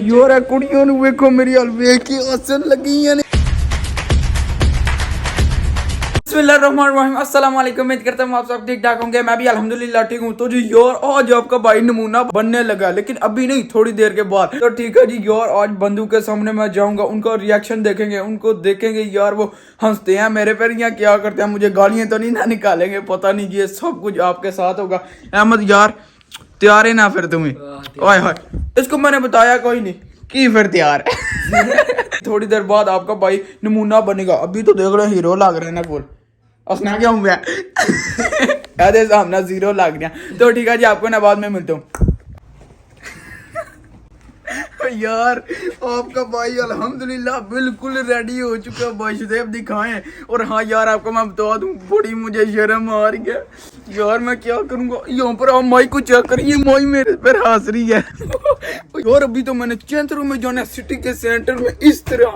यार कुड़ियों ਨੂੰ ਵੇਖੋ ਮੇਰੀ ਹਲ ਵੇਖ ਕੇ ਹੱਸਣ ਲੱਗੀਆਂ ਨੇ। बिस्मिल्लाहिर्रहमानिर्रहीम, अस्सलाम वालेकुम। उम्मीद करता हूँ आप सब ठीक ठाक होंगे। मैं भी अल्हम्दुलिल्लाह ठीक हूँ। तो जी यार आज आपका भाई नमूना बनने लगा, लेकिन अभी नहीं, थोड़ी देर के बाद। तो ठीक है जी यार, आज बंधु के सामने मैं जाऊंगा, उनका रिएक्शन देखेंगे, उनको देखेंगे यार वो हंसते हैं मेरे पर या क्या करते हैं, मुझे गालियां तो नहीं ना निकालेंगे, पता नहीं। ये सब कुछ आपके साथ होगा। अहमद यार तैयार है ना फिर तुम्हें? ओए होए, इसको मैंने बताया कोई नहीं कि फिर तैयार है। थोड़ी देर बाद आपका भाई नमूना बनेगा। अभी तो देख रहे हीरो लग रहे हैं ना फुल। हंसना क्या हूँ मैं? अरे सामने जीरो लग गया। तो ठीक है जी, आपको ना बाद में मिलता हूँ। यार आपका भाई अल्हम्दुलिल्लाह बिल्कुल रेडी हो चुका है। वासुदेव दिखाएं। और हाँ यार, आपको मैं बता दूं, बड़ी मुझे शर्म आ रही है यार, मैं क्या करूंगा। यहाँ पर आप माई को चेक करिए, माई मेरे पर हंस रही है। यार अभी तो मैंने चंद्र में जाना, सिटी के सेंटर में इस तरह।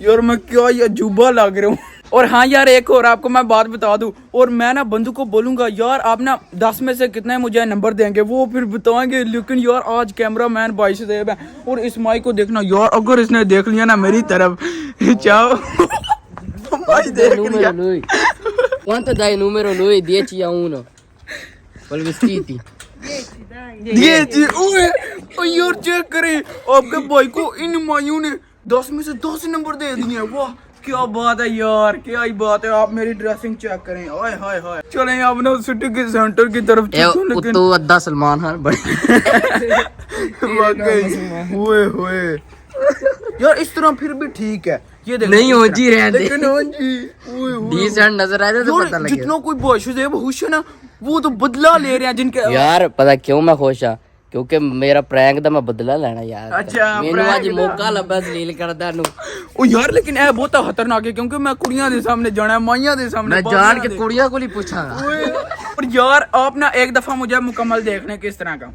यार मैं क्या ये अजूबा लग रहा हूँ। और हाँ यार, एक और आपको मैं बात बता दूं, और मैं ना बंधु को बोलूंगा यार आप ना 10 में से कितने मुझे नंबर देंगे, वो फिर बताएंगे। लेकिन यार आज कैमरा मैन वासुदेव है। और इस माई को देखना यार, अगर इसने देख लिया ना मेरी तरफ, चाहो भाई देख लिया। Quanto dai numero lui? 10 a 1. Col vestiti. ये जी ओए यार चेक करें, आपके भाई को इन माइयों ने 10 में से 10 नंबर दे दिए। वाह क्या बात है यार, क्या ही बात है। आप मेरी ड्रेसिंग चेक करें। हाय हाय हाय, चलें अब ना सिटी के सेंटर की तरफ। तो अद्दा सलमान खान बड़े हुए हुए यार, इस तरह फिर भी ठीक है। ये देखो नहीं हो जी रहे लेकिन हो जी डिसेंट नजर आए तो पता लगे। जितना कोई वासुदेव खुश है ना, वो तो बदला ले रहे हैं जिनके। यार पता क्यों मैं खुश हाँ? क्योंकि मेरा प्रैंक दा मैं बदला लेना यार। अच्छा मैंने आज मौका लब्भा जलील करदा नु। ओ यार लेकिन ए बहुत खतरनाक है, क्योंकि मैं कुड़ियां दे सामने जाना है, माइयां दे सामने। मैं जान के कुड़ियां को ही पूछांगा। और यार आप ना एक दफा मुझे मुकम्मल देखने किस तरह का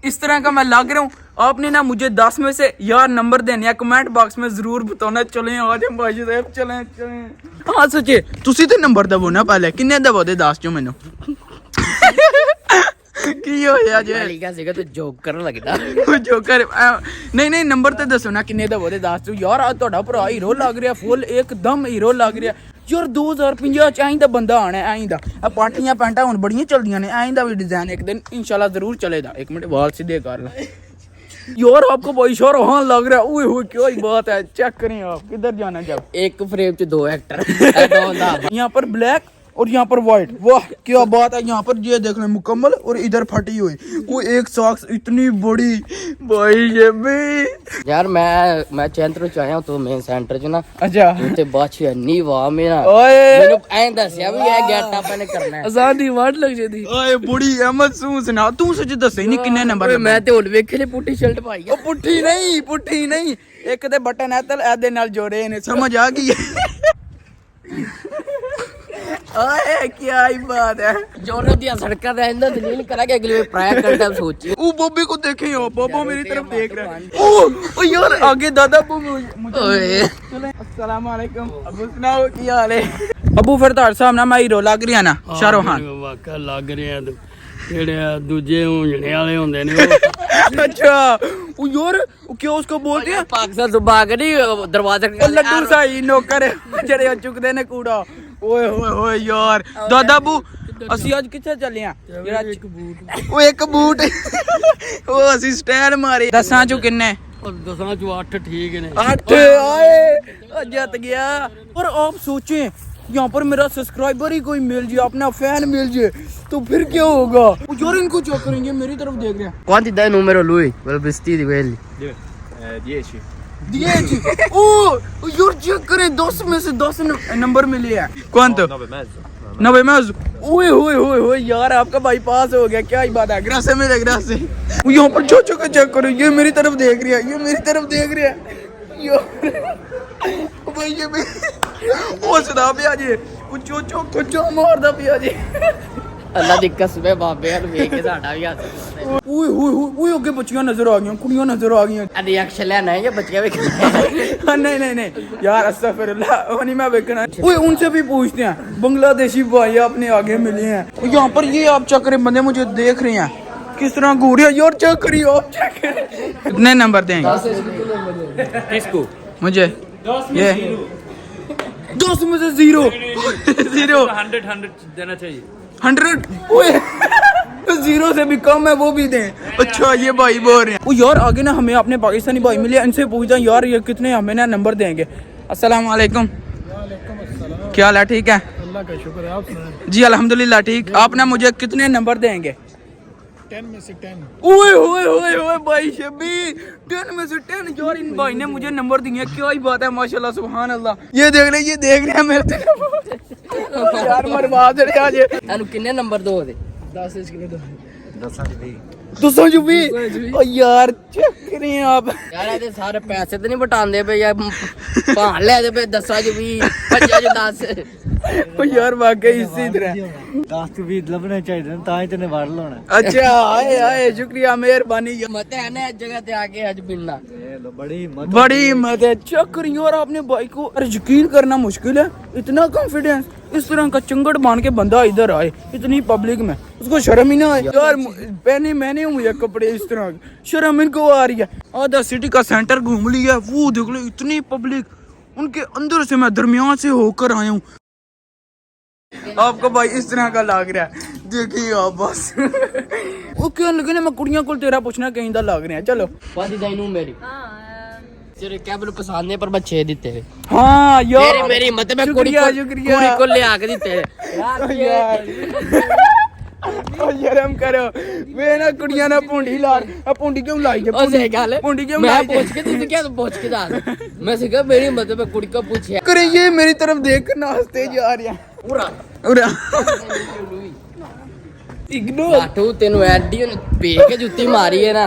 इस तरह का मैं लग रहा हूँ। आपने ना मुझे 10 में से यार नंबर देने, कमेंट बॉक्स में जरूर बताना। चलें आज हम वासुदेव चलें चलें। हाँ सच्चे तुसी ते नंबर दवो ना, पहले किन्ने दवो दे 10 चो मैनू की होया जे लिखा सीगा तो जोक करन लगदा। जोकर नहीं नहीं, नंबर ते दसो ना किन्ने दवो दे 10 चो। यार आज ਤੁਹਾਡਾ ਭਰਾ ਹੀਰੋ ਲੱਗ ਰਿਹਾ, ਫੁੱਲ एकदम ਹੀਰੋ ਲੱਗ ਰਿਹਾ यार। 2050 ਚ ਆਇंदा ਬੰਦਾ ਆਣਾ ਹੈ ਆਇंदा। ਆ ਪਾਟੀਆਂ ਪੈਂਟਾਂ ਹੁਣ ਬੜੀਆਂ ਚਲਦੀਆਂ ਨੇ, ਆਇंदा ਵੀ डिजाइन एक दिन इंशाल्लाह जरूर चलेगा। एक मिनट बाल सीधे कर ला यार, आपको भाई शोर हाँ लग रहा है। ओए होए क्या ही बात है। चेक करें आप किधर जाना जब एक फ्रेम च 2 एक्टर। यहाँ पर ब्लैक और यहाँ पर व्हाइट। वाह क्या बात है। यहाँ पर ये देख लें मुकम्मल, और इधर फटी हुई। वो एक सॉक्स इतनी बड़ी भाई ये भी। यार मैं चैंत्र च आया तो मेन सेंटर च ना। अच्छा ते बाछी नी वाह मेरा ओए मैंने ऐं दस्या भी है गेट अप ने करना है। आजादी वाट लग जाती। ओए बुड़ी अहमद सू सुना, तू सच दस ही नहीं किन्ने नंबर। मैं ते हुन वेखे ले पुट्टी शर्ट पाई है। पुट्ठी नहीं, एक ते बटन है तल ऐदे नाल जोड़े ने, समझ आ गई। ओए क्या ही बात है। जोनो दिया सड़का दे अंदर दलील करा के अगली बार प्रैंक करता सोची। ओ बॉबी को देखे हो, बाबा मेरी तरफ देख रहा है। ओ यार आगे दादा मुझे ओए अस्सलाम वालेकुम। अबू सुनाओ की हाल है? अबू फिर तार साहब ना मैं हीरो लग रहा ना शाहरुख खान? वाकई लग रहे हैं ਜਿਹੜੇ ਦੂਜੇ ਹੁੰਜਣੇ ਵਾਲੇ ਹੁੰਦੇ ਨੇ ਉਹ। अच्छा ओ यार क्या उसको बोलते हैं? पाकिस्तान सुबह के नहीं दरवाजा लड्डू साई नौकर ਜਿਹੜੇ ਚੁੱਕਦੇ ਨੇ ਕੂੜਾ। ਓਏ ਹੋਏ ਹੋਏ ਯਾਰ ਦਾਦਾ ਬੂ ਅਸੀਂ ਅੱਜ ਕਿੱਥੇ ਚੱਲੇ ਆ? ਜਿਹੜਾ ਇੱਕ ਬੂਟ, ਉਹ ਇੱਕ ਬੂਟ ਉਹ ਅਸੀਂ ਸਟੈਂਡ ਮਾਰੇ। 10 ਚੋਂ ਕਿੰਨੇ? 10 ਚੋਂ 8 ਠੀਕ ਨੇ। 8 आए जत गया। और आप सोचें यहाँ पर मेरा सब्सक्राइबर ही कोई मिल जाए, अपना फैन मिल जाए, तो फिर क्या होगा यार। इनको चेक करेंगे, मेरी तरफ देख रहे हैं। Quanti dai numero lui? Quel vestiti quelli. 10 10 ओ यार चेक करें, 10 में से 10 नंबर मिले हैं। कौन तो 9 में? ओए होए होए होए यार, आपका भाई पास हो गया। क्या ही बात है। ग्रासे में ग्रासे यहाँ पर छोचो का चेक करो, ये मेरी तरफ देख रही है, ये मेरी तरफ देख रही है यार। भाई ये भी ਉਹ ਸਦਾ ਪਿਆ ਜੇ, ਉਹ ਚੋਚੋ ਕੋਚੋ ਮਾਰਦਾ ਪਿਆ ਜੇ। ਅੱਲਾ ਦੀ ਕਸਮ ਹੈ ਬਾਬੇ ਨੂੰ ਵੇਖ ਕੇ ਸਾਡਾ ਵੀ ਹੱਥ ਓਏ ਹੋਏ ਹੋਏ ਅੱਗੇ ਬੱਚੀਆਂ ਨਜ਼ਰ ਆ ਗਈਆਂ, ਕੁੜੀਆਂ ਨਜ਼ਰ ਆ ਗਈਆਂ। रिएक्शन लेना है या बच्चे भी नहीं यार अस्तगफिरुल्लाह, वो नहीं मैं देखना। ओए उनसे भी पूछते हैं, बांग्लादेशी भाई अपने आगे मिले हैं। यहाँ पर ये आप चक्कर बंदे मुझे देख रहे हैं, किस तरह घूर रही है यार, चेक करिए आप, चेक करिए। कितने नंबर देंगे किसको? मुझे? ये 10 में से 0 0 100 देना चाहिए। 100 ओए 0 से भी कम है वो भी दें। अच्छा ये भाई बोल रहे हैं वो यार, आगे ना हमें अपने पाकिस्तानी भाई मिले, इनसे पूछता यार ये कितने हमें ना नंबर देंगे। अस्सलाम वालेकुम। क्या हाल है? ठीक है, अल्लाह का शुक्र है। आप सुनाएं। जी अल्हम्दुलिल्लाह ठीक। आप ना मुझे कितने नंबर देंगे? 10 में से 10। ओए ओए ओए ओए भाई शबी 10 में से 10 यार, इन भाई ने मुझे नंबर दिए, क्या ही बात है माशाल्लाह सुभान अल्लाह। ये देख रहे हैं मेरे तरफ यार, बर्बाद है आज। एनु किन्ने नंबर दो दे? 10 किलो दो। 200 जुबी ओ यार, चेक करें आप। यार ਇਹਦੇ ਸਾਰੇ ਪੈਸੇ ਤੇ ਨਹੀਂ ਵਟਾਉਂਦੇ ਪਏ ਜਾਂ ਭਾਣ ਲੈ ਦੇ ਪਏ 10 ਚ 20 50 ਚ 10। ओ यार वाकई इसी तरह। 10 ਤੋਂ 20 ਲੱਭਣੇ ਚਾਹੀਦੇ ਨੇ ਤਾਂ ਹੀ ਤੈਨੇ ਵੜ ਲਾਉਣਾ। अच्छा आए आए शुक्रिया मेहरबानी। ਮਤ ਹੈ ਨਾ ਇਸ ਜਗ੍ਹਾ ਤੇ ਆ ਕੇ ਅੱਜ ਮਿਲਣਾ। ਇਹ ਲੋ ਬੜੀ हिम्मत। बड़ी हिम्मत है। चेक करिए और आपने भाई को, अरे यकीन करना मुश्किल है, इतना कॉन्फिडेंस, इस तरह का चंगड़ मान के बंदा इधर आए इतनी पब्लिक में, उसको शर्म ही ना आए यार। पहने मैंने हूँ ये कपड़े इस तरह के, शर्म इनको आ रही है। आधा सिटी का सेंटर घूम लिया, वो देख लो इतनी पब्लिक, उनके अंदर से मैं दरमियान से होकर आया हूँ। आपको भाई इस तरह का लग रहा है, देखिए आप बस वो क्या लगे ना, मैं कुड़ियां को तेरा पूछना कहीं दा लग रहा है। चलो ਵਾਦੀ ਦਾਈਨੂ ਮੇਰੀ ਤੇਰੇ ਕੈਬਲ ਪਸੰਦ ਨੇ ਪਰ ਮੈਂ 6 ਦਿੱਤੇ ਵੇ। हाँ यार ਮੇਰੀ ਮੇਰੀ ਮਤ ਮੈਂ ਕੁੜੀ शुक्रिया ਕੋ शुक्रिया ਕੁੜੀ ਕੋ ਲਿਆ ਕੇ ਦਿੱਤੇ यार ओ शर्म करो, वे ना कुड़ियां ना पुंडी ला, पुंडी क्यों लाई है? ਉਹ ਸਹੀ ਗੱਲ पुंडी क्यों ਮੈਂ लाई ਪੁੱਛ ਕੇ ਤੁਸੀਂ ਕਿਹਾ ਪੁੱਛ ਕੇ ਦੱਸ। ਮੈਂ ਸਿੱਖਾ ਮੇਰੀ ਮਤ ਮੈਂ ਕੁੜੀ ਕੋ ਪੁੱਛਿਆ करे, ये मेरी तरफ देख कर नाचते जा रहे हैं। ਪੂਰਾ उरा इग्नोर। ਲਾਟੂ ਤੈਨੂੰ ਐਡੀ ਉਹਨੇ ਪੇ ਕੇ ਜੁੱਤੀ ਮਾਰੀ ਹੈ ਨਾ।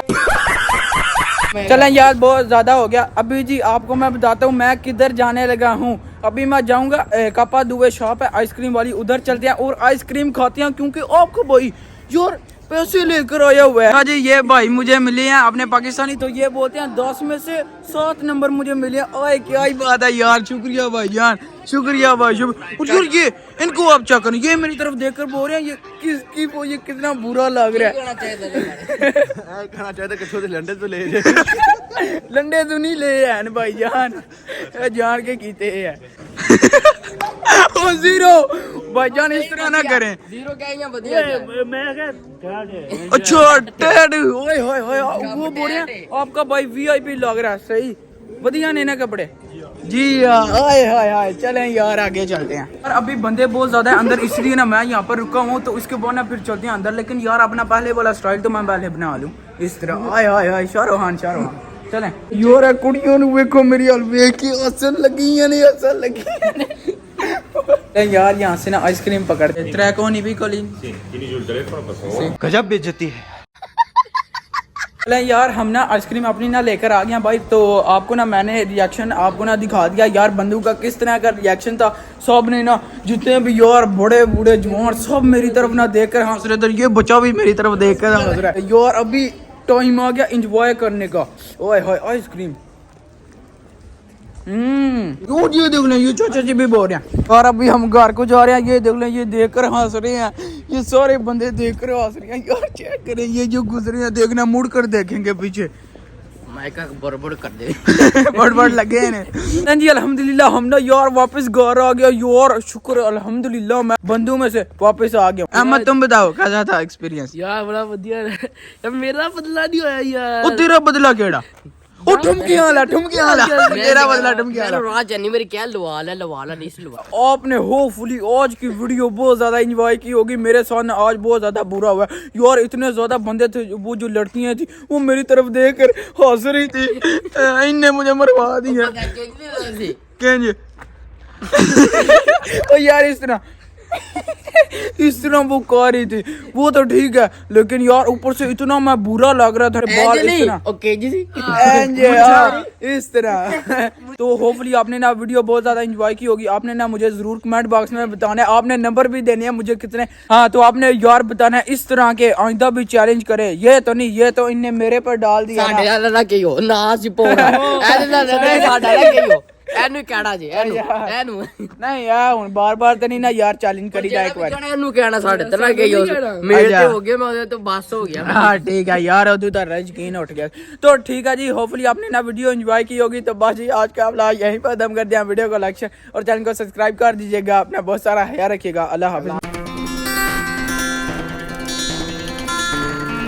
चलें यार बहुत ज्यादा हो गया। अभी जी आपको मैं बताता हूँ मैं किधर जाने लगा हूँ। अभी मैं जाऊंगा कापा दुबे शॉप है आइसक्रीम वाली, उधर चलते हैं और आइसक्रीम खाते हैं, क्योंकि आपको भाई यार पैसे लेकर आया हुआ है। हाँ जी ये भाई मुझे मिले हैं अपने पाकिस्तानी, तो ये बोलते हैं 10 में से 7 नंबर मुझे मिले। ओए क्या ही बात है यार, शुक्रिया भाई जान, शुक्रिया भाई शुक्रिया। ये इनको आप चेक करें, ये मेरी तरफ देखकर बोल रहे हैं ये किसकी वो, ये कितना बुरा लग रहा है। ਖਾਣਾ ਚਾਹੀਦਾ ਕਿੱਥੋਂ ਦੇ ਲੰਡੇ ਤੋਂ ਲੈ लंडे तो नहीं ले हैं भाई जान, जान के कीते हैं। ओ 0 भाई जान इस तरह ना करें। ਜ਼ੀਰੋ ਕਹਿਆਂ ਵਧੀਆ मैं क्या अच्छा टेड ओए होए होए वो बोल रहे हैं आपका भाई वीआईपी लग रहा है। सही बढ़िया ने ना कपड़े जी हाय हाय हाय। चलें यार आगे चलते हैं यार, अभी बंदे बहुत ज्यादा है अंदर, इसलिए ना मैं यहाँ पर रुका हूँ, तो इसके बाद ना फिर चलते हैं अंदर। लेकिन यार अपना पहले वाला स्टाइल तो मैं पहले बना लूँ इस तरह। हाय हाय हाय शाहरुखान शाहरुखान। चलें यार कुड़ियों ने देखो मेरी हल वेख के असल लगी है नहीं असल लगी यार। यहाँ से ना आइसक्रीम पकड़ते ट्रैक होनी भी कोली गजब बेइज्जती है। चलें यार हम ना आइसक्रीम अपनी ना लेकर आ गए भाई, तो आपको ना मैंने रिएक्शन आपको ना दिखा दिया यार, बंदूक का किस तरह का रिएक्शन था। सब ने ना जितने भी यार बड़े बूढ़े जवान सब मेरी तरफ ना देखकर हंस रहे थे, ये बच्चा भी मेरी तरफ देखकर हंस रहा है यार। अभी टाइम आ गया एंजॉय करने का। ओए होए आइसक्रीम ये देख लें, ये चाचा जी भी बोल रहे हैं। और अभी हम घर को जा रहे हैं, ये देख लें, ये देखकर हंस रहे हैं, ये सारे बंदे देखकर हंस रहे हैं यार। चेक करें ये जो गुजरे हैं, देखना मुड़ कर देखेंगे पीछे माइका बड़बड़ कर दे बड़ बड़ लगे हैं जी। अल्हम्दुलिल्लाह हम ना यार वापस घर आ गया यार, शुक्र अल्हम्दुलिल्लाह मैं बंदू में से वापस आ गया। अहमद तुम बताओ कैसा था एक्सपीरियंस? यार बड़ा ਵਧੀਆ यार, मेरा बदला नहीं होया यार। ओ तेरा बदला केड़ा? ओ ठुमके वाला तेरा बदला ठुमके वाला। राज जानी मेरी क्या लवा ला नहीं से लवा। आपने होपफुली आज की वीडियो बहुत ज्यादा एंजॉय की होगी, मेरे साथ ना आज बहुत ज्यादा बुरा हुआ यार। इतने ज्यादा बंदे थे, वो जो लड़कियां थी वो मेरी तरफ देखकर हंस रही थी, इनने मुझे मरवा दिया जी ओ यार इस तरह इस तरह वो कर रही थी, वो तो ठीक है, लेकिन यार ऊपर से इतना मैं बुरा लग रहा था बाल इस तरह ओके जी इस तरह। तो होपफुली आपने ना वीडियो बहुत ज्यादा एंजॉय की होगी। आपने ना मुझे जरूर कमेंट बॉक्स में बताना है, आपने नंबर भी देने हैं मुझे कितने। हाँ तो आपने यार बताना है इस तरह के आइंदा भी चैलेंज करे। ये तो नहीं, ये तो इनने मेरे पर डाल दिया ਸਾਡੇ ਨਾਲ ਨਾ ਕਹੀਓ ਨਾ ਸੀ ਪੋਣਾ ਇਹਦੇ ਨਾਲ ਨਾ ਸਾਡਾ ਨਾ ਕਹੀਓ ਇਹਨੂੰ ਕਹਿਣਾ ਜੀ ਇਹਨੂੰ नहीं यार ਹੁਣ ਬਾਰ-ਬਾਰ ਤੇ ਨਹੀਂ ਨਾ ਯਾਰ ਚੈलेंज ਕਰੀਦਾ ਇੱਕ ਵਾਰ ਇਹਨੂੰ ਕਹਿਣਾ ਸਾਡੇ ਤੇ ਲੱਗੇ ਜੋ ਮੇਰੇ ਤੇ ਹੋ गया मैं तो बस हो गया हाँ ठीक है यार उधर तो यकीन उठ गया तो ठीक है जी होपफुली आपने ना वीडियो एंजॉय की होगी तो बस जी आज का व्लॉग यहीं पर खत्म कर दिया वीडियो को लाइक शेयर और चैनल को सब्सक्राइब कर दीजिएगा अपना बहुत सारा ख्याल रखिएगा अल्लाह हाफिज़।